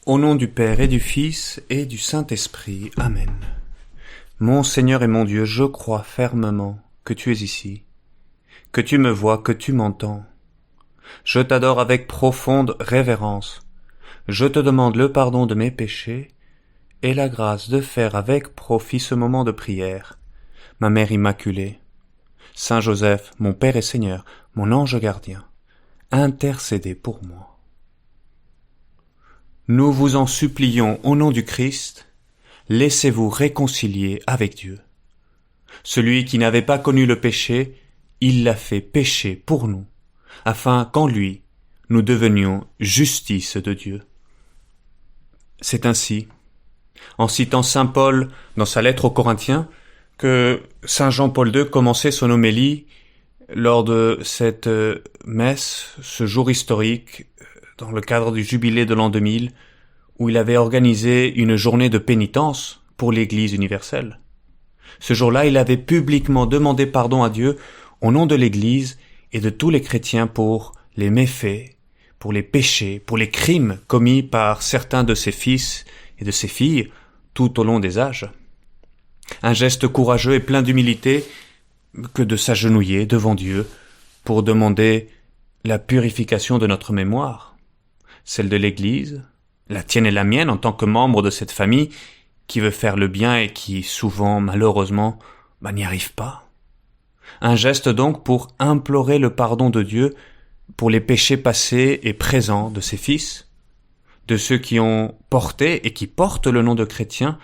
Au nom du Père et du Fils et du Saint-Esprit. Amen. Mon Seigneur et mon Dieu, je crois fermement que tu es ici, que tu me vois, que tu m'entends. Je t'adore avec profonde révérence. Je te demande le pardon de mes péchés et la grâce de faire avec profit ce moment de prière. Ma Mère Immaculée, Saint Joseph, mon Père et Seigneur, mon ange gardien, intercédez pour moi. Nous vous en supplions au nom du Christ, laissez-vous réconcilier avec Dieu. Celui qui n'avait pas connu le péché, il l'a fait pécher pour nous, afin qu'en lui, nous devenions justice de Dieu. C'est ainsi, en citant saint Paul dans sa lettre aux Corinthiens, que saint Jean-Paul II commençait son homélie lors de cette messe, ce jour historique, dans le cadre du jubilé de l'an 2000, où il avait organisé une journée de pénitence pour l'Église universelle. Ce jour-là, il avait publiquement demandé pardon à Dieu au nom de l'Église et de tous les chrétiens pour les méfaits, pour les péchés, pour les crimes commis par certains de ses fils et de ses filles tout au long des âges. Un geste courageux et plein d'humilité que de s'agenouiller devant Dieu pour demander la purification de notre mémoire, celle de l'Église, la tienne et la mienne en tant que membre de cette famille qui veut faire le bien et qui souvent, malheureusement, n'y arrive pas. Un geste donc pour implorer le pardon de Dieu pour les péchés passés et présents de ses fils, de ceux qui ont porté et qui portent le nom de chrétiens,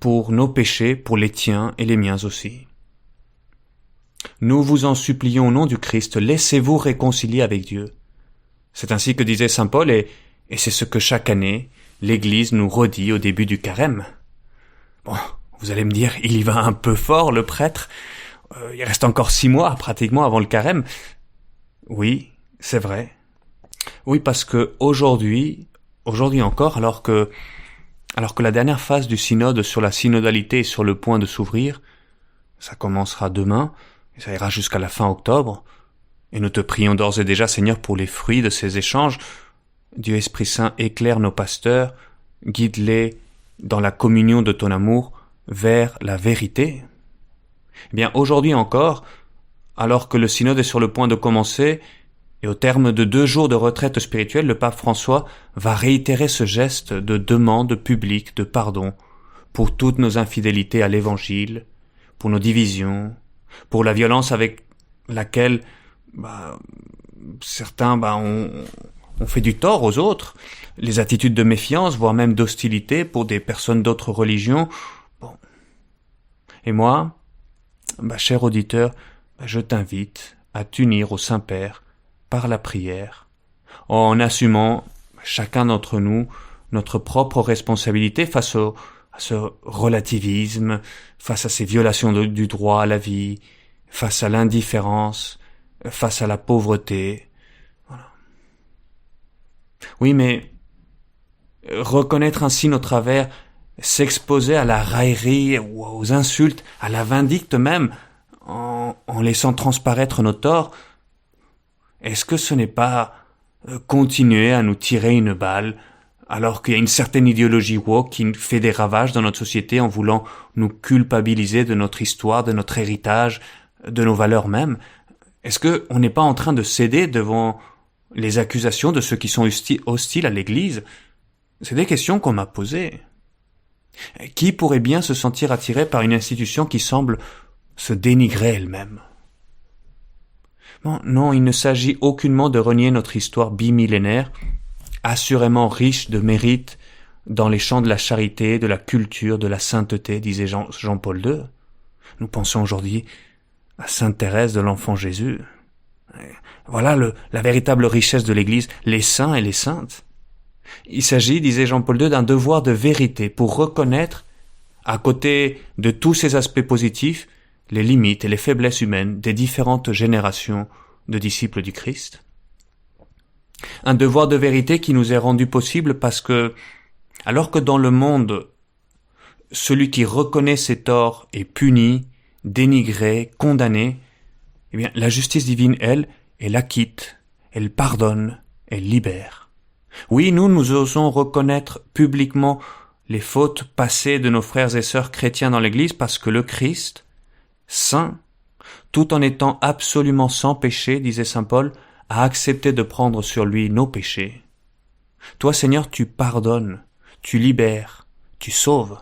pour nos péchés, pour les tiens et les miens aussi. Nous vous en supplions au nom du Christ, laissez-vous réconcilier avec Dieu. C'est ainsi que disait saint Paul et c'est ce que chaque année, l'Église nous redit au début du carême. Bon, vous allez me dire, il y va un peu fort, le prêtre. Il reste encore 6 mois, pratiquement, avant le carême. Oui, c'est vrai. Oui, parce que aujourd'hui encore, alors que la dernière phase du synode sur la synodalité est sur le point de s'ouvrir, ça commencera demain, et ça ira jusqu'à la fin octobre, et nous te prions d'ores et déjà, Seigneur, pour les fruits de ces échanges. Dieu Esprit Saint, éclaire nos pasteurs, guide-les dans la communion de ton amour vers la vérité. Eh bien, aujourd'hui encore, alors que le synode est sur le point de commencer, et au terme de 2 jours de retraite spirituelle, le pape François va réitérer ce geste de demande publique de pardon pour toutes nos infidélités à l'Évangile, pour nos divisions, pour la violence avec laquelle certains on fait du tort aux autres, les attitudes de méfiance, voire même d'hostilité pour des personnes d'autres religions. Bon. Et moi, cher auditeur, je t'invite à t'unir au Saint-Père par la prière, en assumant, chacun d'entre nous, notre propre responsabilité face à ce relativisme, face à ces violations du droit à la vie, face à l'indifférence, face à la pauvreté. Oui, mais reconnaître ainsi nos travers, s'exposer à la raillerie ou aux insultes, à la vindicte même, en laissant transparaître nos torts, est-ce que ce n'est pas continuer à nous tirer une balle, alors qu'il y a une certaine idéologie woke qui fait des ravages dans notre société en voulant nous culpabiliser de notre histoire, de notre héritage, de nos valeurs mêmes? Est-ce que on n'est pas en train de céder devant les accusations de ceux qui sont hostiles à l'Église? C'est des questions qu'on m'a posées. Qui pourrait bien se sentir attiré par une institution qui semble se dénigrer elle-même? Non, il ne s'agit aucunement de renier notre histoire bimillénaire, assurément riche de mérites dans les champs de la charité, de la culture, de la sainteté, disait Jean-Paul II. Nous pensons aujourd'hui à Sainte Thérèse de l'Enfant Jésus. Voilà la véritable richesse de l'Église, les saints et les saintes. Il s'agit, disait Jean-Paul II, d'un devoir de vérité pour reconnaître, à côté de tous ces aspects positifs, les limites et les faiblesses humaines des différentes générations de disciples du Christ. Un devoir de vérité qui nous est rendu possible parce que, alors que dans le monde, celui qui reconnaît ses torts est puni, dénigré, condamné, eh bien, la justice divine, elle acquitte, elle pardonne, elle libère. Oui, nous osons reconnaître publiquement les fautes passées de nos frères et sœurs chrétiens dans l'Église parce que le Christ, saint, tout en étant absolument sans péché, disait saint Paul, a accepté de prendre sur lui nos péchés. Toi, Seigneur, tu pardonnes, tu libères, tu sauves.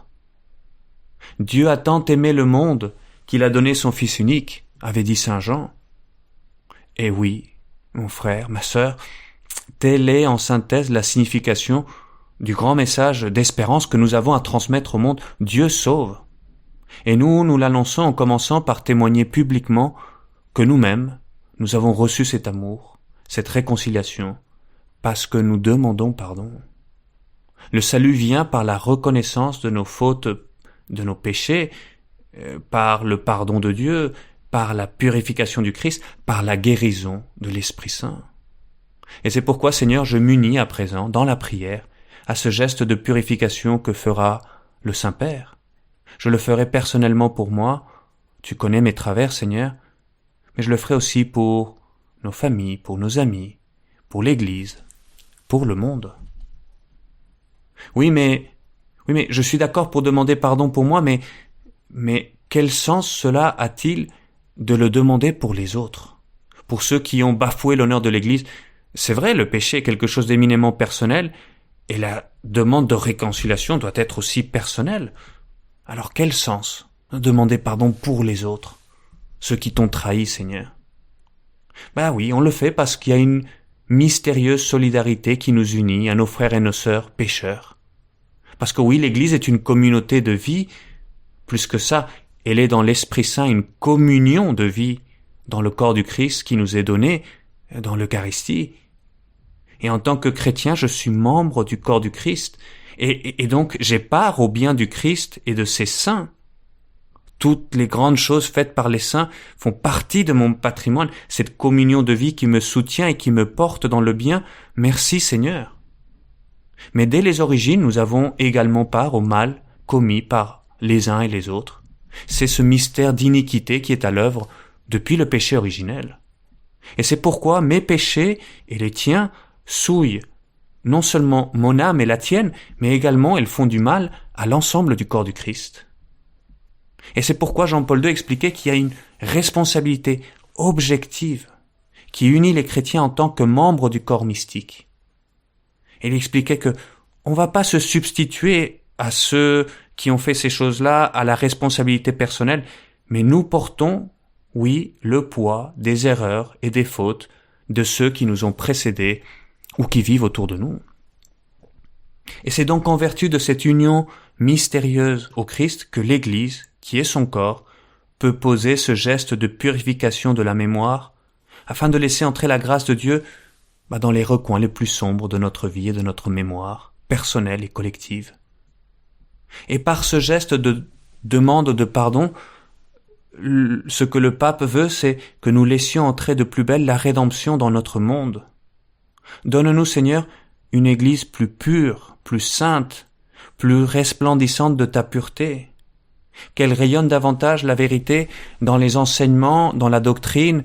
Dieu a tant aimé le monde qu'il a donné son Fils unique, avait dit saint Jean. Et oui, mon frère, ma sœur, telle est en synthèse la signification du grand message d'espérance que nous avons à transmettre au monde. Dieu sauve. Et nous l'annonçons en commençant par témoigner publiquement que nous-mêmes, nous avons reçu cet amour, cette réconciliation, parce que nous demandons pardon. Le salut vient par la reconnaissance de nos fautes, de nos péchés, par le pardon de Dieu, par la purification du Christ, par la guérison de l'Esprit Saint. Et c'est pourquoi, Seigneur, je m'unis à présent, dans la prière, à ce geste de purification que fera le Saint-Père. Je le ferai personnellement pour moi, tu connais mes travers, Seigneur, mais je le ferai aussi pour nos familles, pour nos amis, pour l'Église, pour le monde. Oui, mais je suis d'accord pour demander pardon pour moi, mais quel sens cela a-t-il de le demander pour les autres, pour ceux qui ont bafoué l'honneur de l'Église? C'est vrai, le péché est quelque chose d'éminemment personnel, et la demande de réconciliation doit être aussi personnelle. Alors quel sens de demander pardon pour les autres, ceux qui t'ont trahi, Seigneur? Oui, on le fait parce qu'il y a une mystérieuse solidarité qui nous unit à nos frères et nos sœurs pécheurs. Parce que oui, l'Église est une communauté de vie, plus que ça, elle est dans l'Esprit Saint une communion de vie dans le corps du Christ qui nous est donné dans l'Eucharistie. Et en tant que chrétien, je suis membre du corps du Christ, et donc j'ai part au bien du Christ et de ses saints. Toutes les grandes choses faites par les saints font partie de mon patrimoine, cette communion de vie qui me soutient et qui me porte dans le bien. Merci Seigneur. Mais dès les origines, nous avons également part au mal commis par les uns et les autres. C'est ce mystère d'iniquité qui est à l'œuvre depuis le péché originel. Et c'est pourquoi mes péchés et les tiens souillent non seulement mon âme et la tienne, mais également elles font du mal à l'ensemble du corps du Christ. Et c'est pourquoi Jean-Paul II expliquait qu'il y a une responsabilité objective qui unit les chrétiens en tant que membres du corps mystique. Et il expliquait que on va pas se substituer à ceux qui ont fait ces choses-là, à la responsabilité personnelle, mais nous portons, oui, le poids des erreurs et des fautes de ceux qui nous ont précédés ou qui vivent autour de nous. Et c'est donc en vertu de cette union mystérieuse au Christ que l'Église, qui est son corps, peut poser ce geste de purification de la mémoire afin de laisser entrer la grâce de Dieu dans les recoins les plus sombres de notre vie et de notre mémoire, personnelle et collective. Et par ce geste de demande de pardon, ce que le pape veut, c'est que nous laissions entrer de plus belle la rédemption dans notre monde. Donne-nous, Seigneur, une Église plus pure, plus sainte, plus resplendissante de ta pureté, qu'elle rayonne davantage la vérité dans les enseignements, dans la doctrine,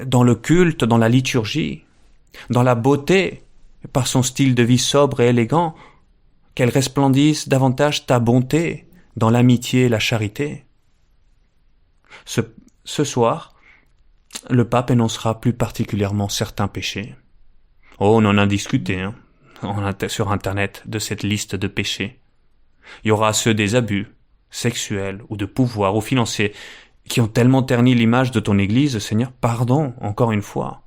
dans le culte, dans la liturgie, dans la beauté, par son style de vie sobre et élégant, qu'elle resplendisse davantage ta bonté dans l'amitié et la charité. Ce soir, le pape énoncera plus particulièrement certains péchés. Oh, on en a discuté, sur Internet, de cette liste de péchés. Il y aura ceux des abus, sexuels ou de pouvoir ou financiers, qui ont tellement terni l'image de ton Église, Seigneur, pardon, encore une fois.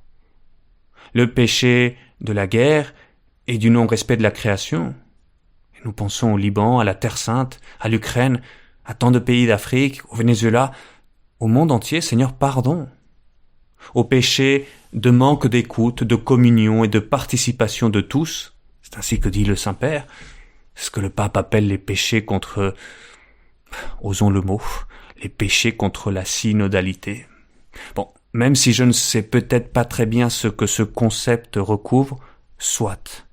Le péché de la guerre et du non-respect de la création. Nous pensons au Liban, à la Terre Sainte, à l'Ukraine, à tant de pays d'Afrique, au Venezuela, au monde entier, Seigneur, pardon. Au péché de manque d'écoute, de communion et de participation de tous, c'est ainsi que dit le Saint-Père, c'est ce que le pape appelle les péchés contre, osons le mot, les péchés contre la synodalité. Bon, même si je ne sais peut-être pas très bien ce que ce concept recouvre, soit.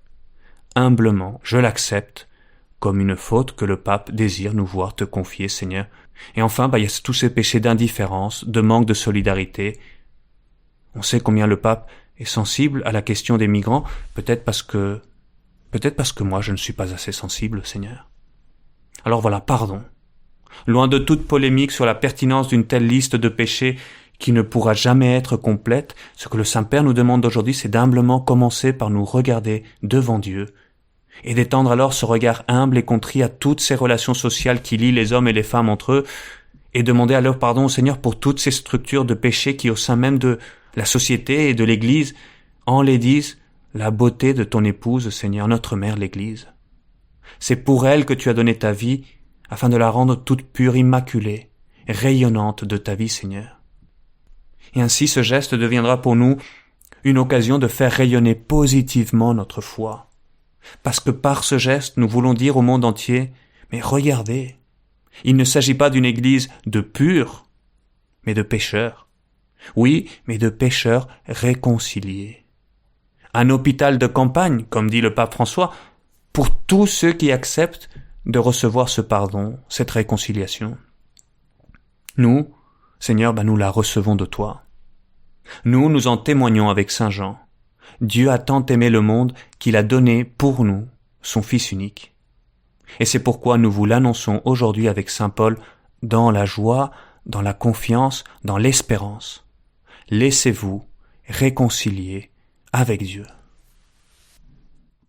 Humblement, je l'accepte comme une faute que le pape désire nous voir te confier, Seigneur. Et enfin, il y a tous ces péchés d'indifférence, de manque de solidarité. On sait combien le pape est sensible à la question des migrants, peut-être parce que Peut-être parce que moi je ne suis pas assez sensible, Seigneur. Alors voilà, pardon. Loin de toute polémique sur la pertinence d'une telle liste de péchés qui ne pourra jamais être complète, ce que le Saint-Père nous demande aujourd'hui, c'est d'humblement commencer par nous regarder devant Dieu et d'étendre alors ce regard humble et contrit à toutes ces relations sociales qui lient les hommes et les femmes entre eux et demander alors pardon au Seigneur pour toutes ces structures de péché qui au sein même de la société et de l'Église enlaidissent la beauté de ton épouse, Seigneur, notre mère l'Église. C'est pour elle que tu as donné ta vie afin de la rendre toute pure, immaculée, rayonnante de ta vie, Seigneur. Et ainsi ce geste deviendra pour nous une occasion de faire rayonner positivement notre foi. Parce que par ce geste, nous voulons dire au monde entier, mais regardez, il ne s'agit pas d'une église de purs, mais de pécheurs. Oui, mais de pécheurs réconciliés. Un hôpital de campagne, comme dit le pape François, pour tous ceux qui acceptent de recevoir ce pardon, cette réconciliation. Nous, Seigneur, nous la recevons de toi. Nous en témoignons avec Saint Jean. Dieu a tant aimé le monde qu'il a donné pour nous son Fils unique. Et c'est pourquoi nous vous l'annonçons aujourd'hui avec Saint Paul dans la joie, dans la confiance, dans l'espérance. Laissez-vous réconcilier avec Dieu.